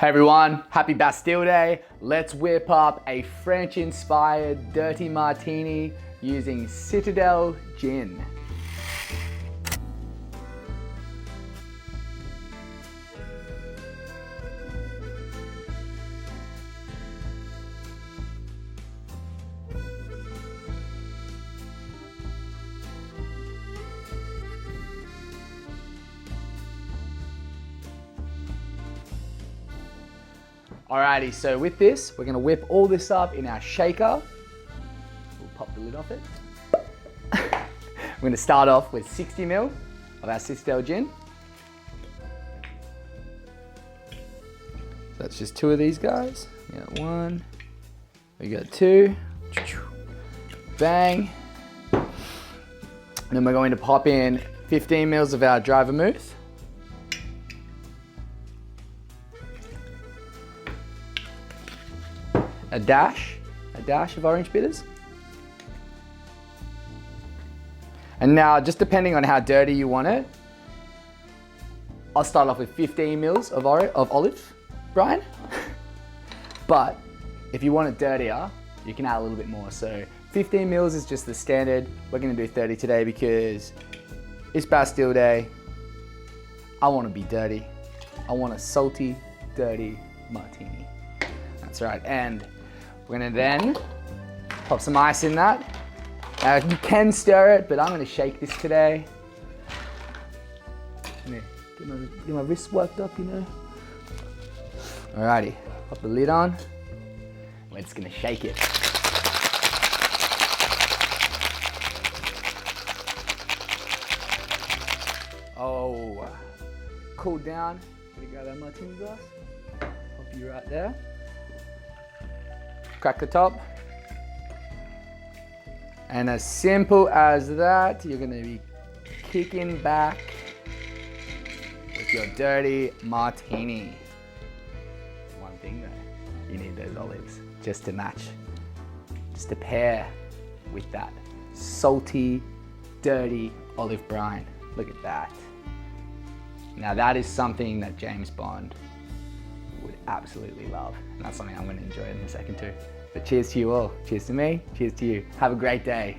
Hey everyone, happy Bastille Day. Let's whip up a French-inspired dirty martini using Citadelle Gin. Alrighty, so with this, we're gonna whip all this up in our shaker. We'll pop the lid off it. We're gonna start off with 60 ml of our Citadelle Gin. So that's just two of these guys. We got one, we got two, bang. And then we're going to pop in 15 ml of our Dry Vermouth. A dash of orange bitters. And now, just depending on how dirty you want it, I'll start off with 15 ml of Olive Brine. But if you want it dirtier, you can add a little bit more. So 15 ml is just the standard. We're gonna do 30 today because it's Bastille Day. I wanna be dirty. I want a salty, dirty martini. That's right, and we're gonna then pop some ice in that. You can stir it, but I'm gonna shake this today. Get my wrist worked up, you know. Alrighty, pop the lid on. We're just gonna shake it. Oh, cool down. Gonna grab that martini glass. Pop you right there. Crack the top. And as simple as that, you're gonna be kicking back with your dirty martini. One thing though, you need those olives just to match, just to pair with that salty, dirty olive brine. Look at that. Now that is something that James Bond would absolutely love. And that's something I'm gonna enjoy in a second too. But cheers to you all. Cheers to me, cheers to you. Have a great day.